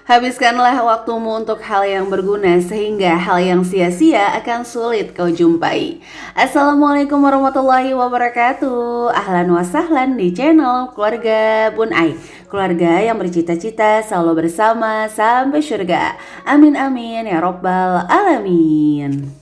Habiskanlah waktumu untuk hal yang berguna sehingga hal yang sia-sia akan sulit kau jumpai. Assalamualaikum warahmatullahi wabarakatuh. Ahlan wa sahlan di channel Keluarga Bun Ai. Keluarga yang bercita-cita selalu bersama sampai surga. Amin amin ya robbal alamin.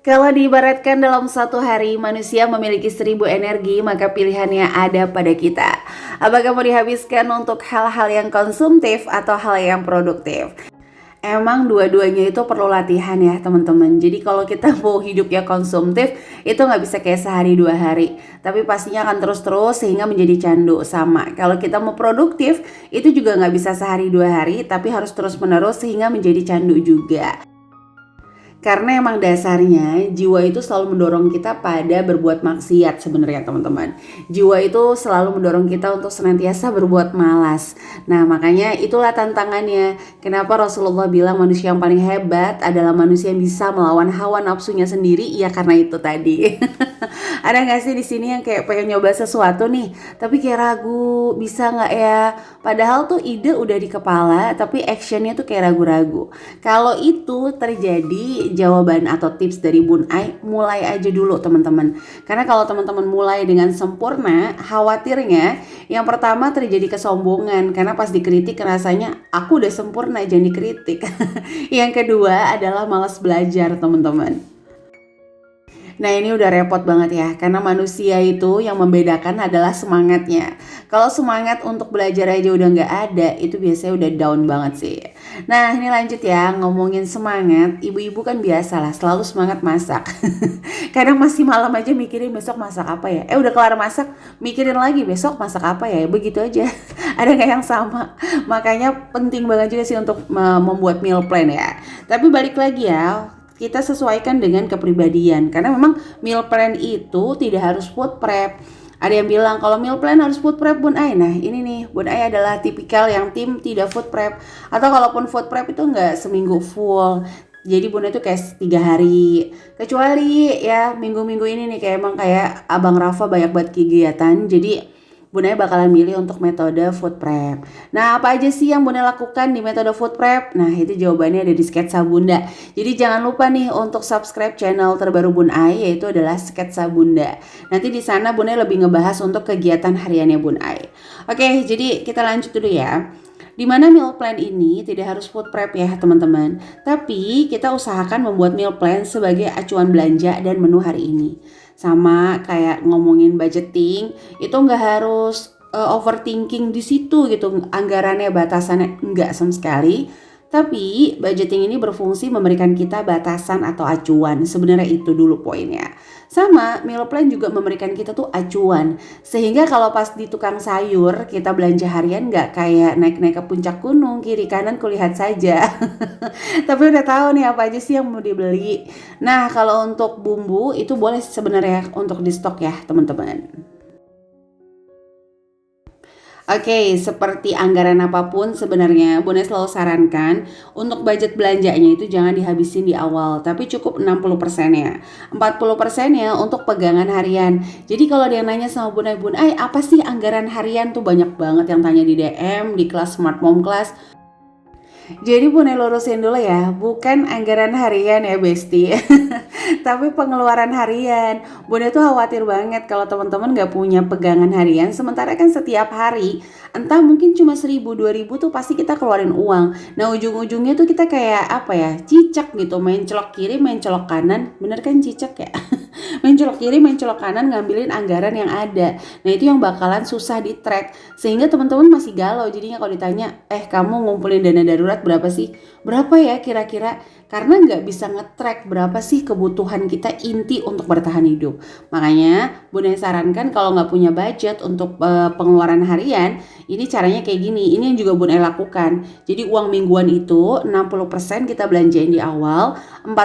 Kalau diibaratkan dalam satu hari manusia memiliki 1000 energi, maka pilihannya ada pada kita. Apakah mau dihabiskan untuk hal-hal yang konsumtif atau hal yang produktif? Emang dua-duanya itu perlu latihan ya teman-teman. Jadi kalau kita mau hidupnya konsumtif, itu nggak bisa kayak sehari dua hari. Tapi pastinya akan terus-terus sehingga menjadi candu. Sama, kalau kita mau produktif, itu juga nggak bisa sehari dua hari, tapi harus terus-menerus sehingga menjadi candu juga. Karena emang dasarnya jiwa itu selalu mendorong kita pada berbuat maksiat sebenarnya teman-teman. Jiwa itu selalu mendorong kita untuk senantiasa berbuat malas. Nah makanya itulah tantangannya. Kenapa Rasulullah bilang manusia yang paling hebat adalah manusia yang bisa melawan hawa nafsunya sendiri? Ya karena itu tadi. Ada nggak sih di sini yang kayak pengen nyoba sesuatu nih, tapi kayak ragu, bisa nggak ya? Padahal tuh ide udah di kepala, tapi actionnya tuh kayak ragu-ragu. Kalau itu terjadi, jawaban atau tips dari Bun Ai, mulai aja dulu teman-teman. Karena kalau teman-teman mulai dengan sempurna, khawatirnya yang pertama terjadi kesombongan, karena pas dikritik rasanya aku udah sempurna, jangan dikritik. Yang kedua adalah malas belajar teman-teman. Nah ini udah repot banget ya, karena manusia itu yang membedakan adalah semangatnya. Kalau semangat untuk belajar aja udah nggak ada, itu biasanya udah down banget sih. Nah ini lanjut ya, ngomongin semangat, ibu-ibu kan biasa lah, selalu semangat masak. Kadang masih malam aja mikirin besok masak apa ya. Udah kelar masak, mikirin lagi besok masak apa ya, begitu aja. Ada nggak yang sama? Makanya penting banget juga sih untuk membuat meal plan ya. Tapi balik lagi ya, kita sesuaikan dengan kepribadian karena memang meal plan itu tidak harus food prep. Ada yang bilang kalau meal plan harus food prep Bun Ai. Nah ini nih Bun Ai adalah tipikal yang tim tidak food prep. Atau kalaupun food prep itu nggak seminggu full, jadi Bun Ai itu kayak 3 hari. Kecuali ya minggu-minggu ini nih kayak emang kayak Abang Rafa banyak banget kegiatan, jadi Bun Ai bakalan milih untuk metode food prep. Nah, apa aja sih yang Bun Ai lakukan di metode food prep? Nah, itu jawabannya ada di Sketsa Bunda. Jadi jangan lupa nih untuk subscribe channel terbaru Bun Ai, yaitu adalah Sketsa Bunda. Nanti di sana Bun Ai lebih ngebahas untuk kegiatan hariannya Bun Ai. Oke, jadi kita lanjut dulu ya. Di mana meal plan ini tidak harus food prep ya teman-teman. Tapi kita usahakan membuat meal plan sebagai acuan belanja dan menu hari ini. Sama kayak ngomongin budgeting, itu nggak harus overthinking di situ gitu, anggarannya batasannya nggak sama sekali. Tapi budgeting ini berfungsi memberikan kita batasan atau acuan. Sebenarnya itu dulu poinnya. Sama meal plan juga memberikan kita tuh acuan. Sehingga kalau pas di tukang sayur kita belanja harian nggak kayak naik-naik ke puncak gunung, kiri kanan kulihat saja. Tapi udah tahu nih apa aja sih yang mau dibeli. Nah kalau untuk bumbu itu boleh sebenarnya untuk di stok ya teman-teman. Oke, seperti anggaran apapun sebenarnya Bunda selalu sarankan untuk budget belanjanya itu jangan dihabisin di awal, tapi cukup 60% ya. 40% ya untuk pegangan harian. Jadi kalau dia nanya sama Bunda, apa sih anggaran harian tuh banyak banget yang tanya di DM, di kelas Smart Mom Class. Jadi Bunda lurusin dulu ya, bukan anggaran harian ya Besti. Tapi pengeluaran harian. Bunda tuh khawatir banget kalau teman-teman gak punya pegangan harian. Sementara kan setiap hari, entah mungkin cuma 1000, 2000 tuh pasti kita keluarin uang. Nah ujung-ujungnya tuh kita kayak apa ya, cicak gitu. Main celok kiri, main celok kanan. Bener kan cicak ya? Main celok kiri, main celok kanan, ngambilin anggaran yang ada. Nah itu yang bakalan susah di track. Sehingga teman-teman masih galau. Jadinya kalau ditanya, kamu ngumpulin dana darurat berapa sih? Berapa ya kira-kira? Karena nggak bisa nge-track berapa sih kebutuhan kita inti untuk bertahan hidup. Makanya Bunda sarankan kalau nggak punya budget untuk pengeluaran harian, ini caranya kayak gini. Ini yang juga Bunda lakukan. Jadi uang mingguan itu 60% kita belanjain di awal, 40%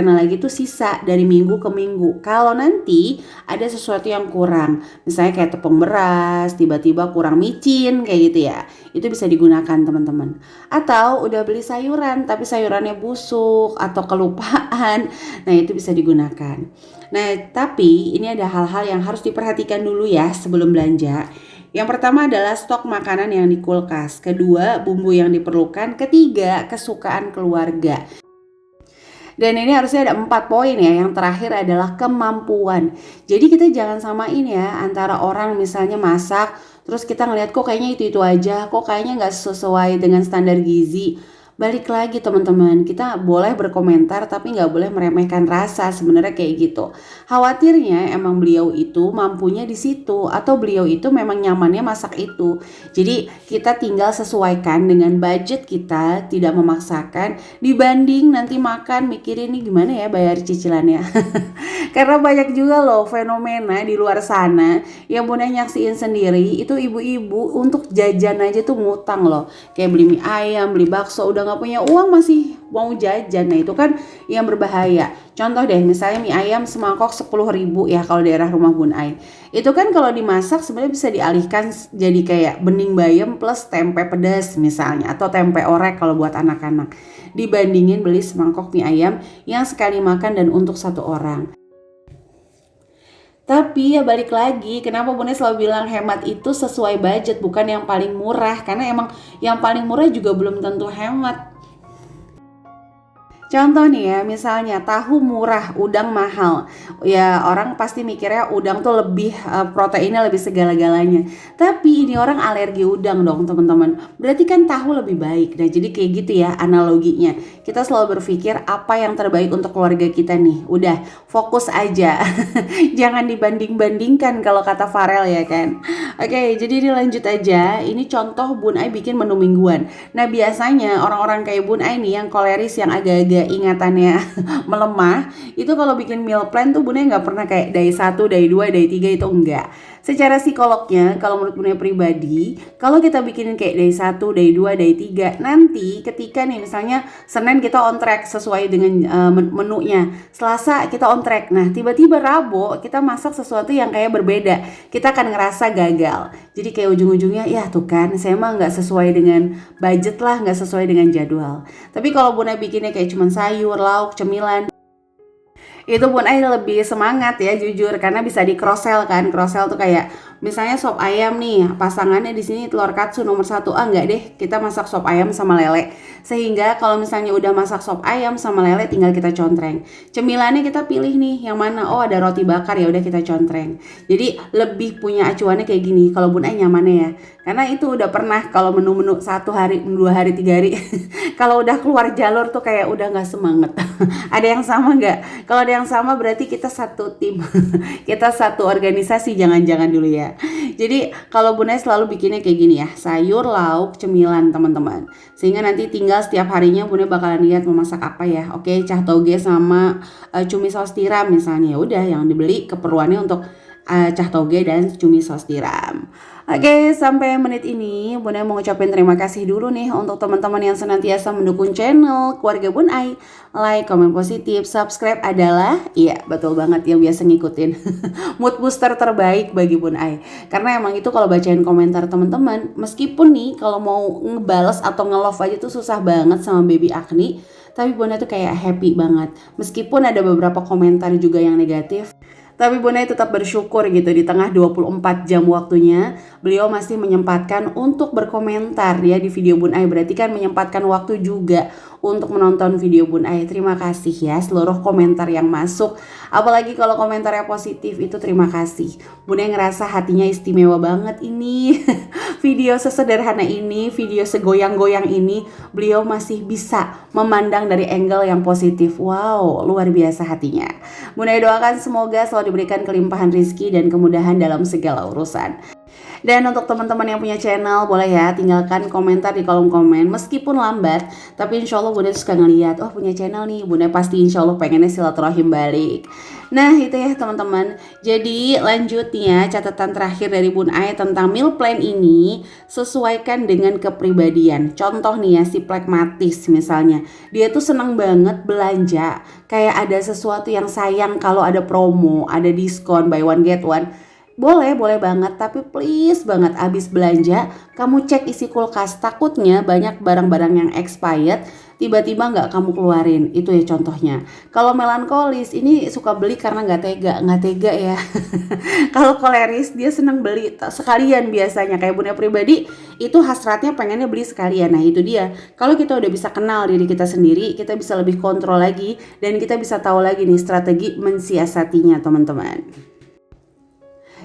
lagi itu sisa dari minggu ke minggu. Kalau nanti ada sesuatu yang kurang, misalnya kayak tepung beras, tiba-tiba kurang micin kayak gitu ya, itu bisa digunakan teman-teman. Atau udah beli sayuran tapi sayurannya busuk atau kelupaan, nah itu bisa digunakan. Nah tapi ini ada hal-hal yang harus diperhatikan dulu ya sebelum belanja. Yang pertama adalah stok makanan yang di kulkas, kedua bumbu yang diperlukan, ketiga kesukaan keluarga. Dan ini harusnya ada 4 poin ya. Yang terakhir adalah kemampuan. Jadi kita jangan samain ya antara orang misalnya masak, terus kita ngeliat kok kayaknya itu aja, kok kayaknya nggak sesuai dengan standar gizi. Balik lagi teman-teman, kita boleh berkomentar tapi nggak boleh meremehkan rasa, sebenarnya kayak gitu. Khawatirnya emang beliau itu mampunya di situ, atau beliau itu memang nyamannya masak itu. Jadi kita tinggal sesuaikan dengan budget kita, tidak memaksakan, dibanding nanti makan mikirin nih gimana ya bayar cicilannya. Karena banyak juga loh fenomena di luar sana yang Bunda nyaksiin sendiri, itu ibu-ibu untuk jajan aja tuh ngutang loh. Kayak beli mie ayam, beli bakso, udah gak punya uang masih mau jajan. Nah itu kan yang berbahaya. Contoh deh, misalnya mie ayam semangkok 10.000 ya kalau daerah rumah Bun Ai. Itu kan kalau dimasak sebenarnya bisa dialihkan jadi kayak bening bayam plus tempe pedas misalnya, atau tempe orek kalau buat anak-anak. Dibandingin beli semangkok mie ayam yang sekali makan dan untuk satu orang. Tapi ya balik lagi, kenapa Bunda selalu bilang hemat itu sesuai budget, bukan yang paling murah. Karena emang yang paling murah juga belum tentu hemat. Contoh nih ya, misalnya tahu murah, udang mahal. Ya orang pasti mikirnya udang tuh lebih proteinnya lebih segala-galanya. Tapi ini orang alergi udang dong teman-teman. Berarti kan tahu lebih baik. Nah jadi kayak gitu ya analoginya. Kita selalu berpikir apa yang terbaik untuk keluarga kita nih. Udah fokus aja. Jangan dibanding-bandingkan kalau kata Farel ya kan. Oke, jadi ini lanjut aja. Ini contoh Bun Ai bikin menu mingguan. Nah biasanya orang-orang kayak Bun Ai nih yang koleris, yang agak-agak ingatannya melemah, itu kalau bikin meal plan tuh Bunda nggak pernah kayak day 1, day 2, day 3, itu enggak. Secara psikolognya kalau menurut Bunda pribadi, kalau kita bikinin kayak day 1, day 2, day 3, nanti ketika nih misalnya Senin kita on track sesuai dengan menunya, Selasa kita on track, nah tiba-tiba Rabu kita masak sesuatu yang kayak berbeda, kita akan ngerasa gagal. Jadi kayak ujung-ujungnya ya tuh kan saya mah nggak sesuai dengan budget lah, nggak sesuai dengan jadwal. Tapi kalau Bunda bikinnya kayak cuman sayur, lauk, cemilan, itu Bun Ai lebih semangat ya jujur, karena bisa di cross sell kan. Cross sell tuh kayak misalnya sop ayam nih, pasangannya di sini telur katsu nomor 1, enggak deh kita masak sop ayam sama lele. Sehingga kalau misalnya udah masak sop ayam sama lele tinggal kita contreng. Cemilannya kita pilih nih yang mana, oh ada roti bakar ya udah kita contreng. Jadi lebih punya acuannya kayak gini kalau Bun Ai nyamannya ya. Karena itu udah pernah kalau menu-menu 1 hari, 2 hari, 3 hari kalau udah keluar jalur tuh kayak udah nggak semangat. Ada yang sama nggak? Kalau ada yang sama berarti kita satu tim. Kita satu organisasi, jangan-jangan dulu ya. Jadi kalau Bunda selalu bikinnya kayak gini ya, sayur, lauk, cemilan teman-teman. Sehingga nanti tinggal setiap harinya Bunda bakalan lihat mau masak apa ya. Oke, cah toge sama cumi saus tiram misalnya. Ya udah yang dibeli keperluannya untuk cah toge dan cumi saus tiram. Oke, sampai menit ini Bunda mau ngucapin terima kasih dulu nih untuk teman-teman yang senantiasa mendukung channel Keluarga Bun Ai. Like, komen positif, subscribe adalah, iya betul banget, yang biasa ngikutin mood booster terbaik bagi Bun Ai. Karena emang itu kalau bacain komentar teman-teman, meskipun nih kalau mau ngebales atau nge-love aja tuh susah banget sama Baby Agni, tapi Bunda tuh kayak happy banget. Meskipun ada beberapa komentar juga yang negatif, tapi Bunda tetap bersyukur gitu, di tengah 24 jam waktunya beliau masih menyempatkan untuk berkomentar ya di video Bun Ai. Berarti kan menyempatkan waktu juga untuk menonton video Bun Ai. Terima kasih ya seluruh komentar yang masuk. Apalagi kalau komentarnya positif, itu terima kasih. Bun Ai ngerasa hatinya istimewa banget ini. Video sesederhana ini, video segoyang-goyang ini, beliau masih bisa memandang dari angle yang positif. Wow, luar biasa hatinya. Bun Ai doakan semoga selalu diberikan kelimpahan rizki dan kemudahan dalam segala urusan. Dan untuk teman-teman yang punya channel, boleh ya tinggalkan komentar di kolom komen. Meskipun lambat, tapi insya Allah Bunda suka ngeliat, oh punya channel nih, Bunda pasti insya Allah pengennya silaturahim balik. Nah itu ya teman-teman. Jadi lanjutnya catatan terakhir dari Bun Ai tentang meal plan ini, sesuaikan dengan kepribadian. Contoh nih ya, si pragmatis misalnya, dia tuh senang banget belanja, kayak ada sesuatu yang sayang kalau ada promo, ada diskon, buy one get one. Boleh banget, tapi please banget abis belanja, kamu cek isi kulkas. Takutnya banyak barang-barang yang expired, tiba-tiba nggak kamu keluarin. Itu ya contohnya. Kalau melankolis, ini suka beli karena nggak tega ya. Kalau koleris, dia senang beli sekalian biasanya. Kayak Bunda pribadi, itu hasratnya pengennya beli sekalian. Nah itu dia. Kalau kita udah bisa kenal diri kita sendiri, kita bisa lebih kontrol lagi, dan kita bisa tahu lagi nih strategi mensiasatinya teman-teman.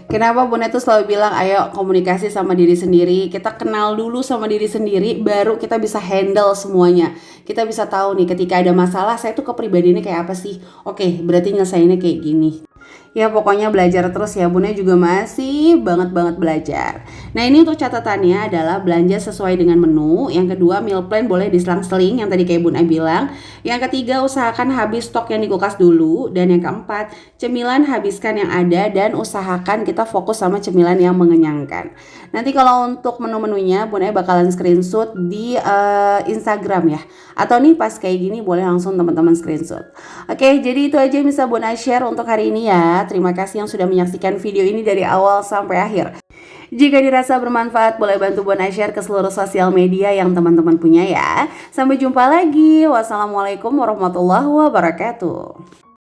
Kenapa Bunda tuh selalu bilang ayo komunikasi sama diri sendiri, kita kenal dulu sama diri sendiri, baru kita bisa handle semuanya. Kita bisa tahu nih ketika ada masalah, saya tuh kepribadiannya kayak apa sih. Oke, berarti nyelesainnya kayak gini. Ya pokoknya belajar terus ya, Bunda juga masih banget belajar. Nah ini untuk catatannya adalah belanja sesuai dengan menu. Yang kedua, meal plan boleh diselang-seling yang tadi kayak Bunda bilang. Yang ketiga, usahakan habis stok yang di kulkas dulu. Dan yang keempat, cemilan habiskan yang ada dan usahakan kita fokus sama cemilan yang mengenyangkan. Nanti kalau untuk menu-menunya Bunda bakalan screenshot di Instagram ya. Atau nih pas kayak gini boleh langsung teman-teman screenshot. Oke, jadi itu aja yang bisa Bunda share untuk hari ini ya. Terima kasih yang sudah menyaksikan video ini dari awal sampai akhir. Jika dirasa bermanfaat, boleh bantu Bona share ke seluruh sosial media yang teman-teman punya ya. Sampai jumpa lagi. Wassalamualaikum warahmatullahi wabarakatuh.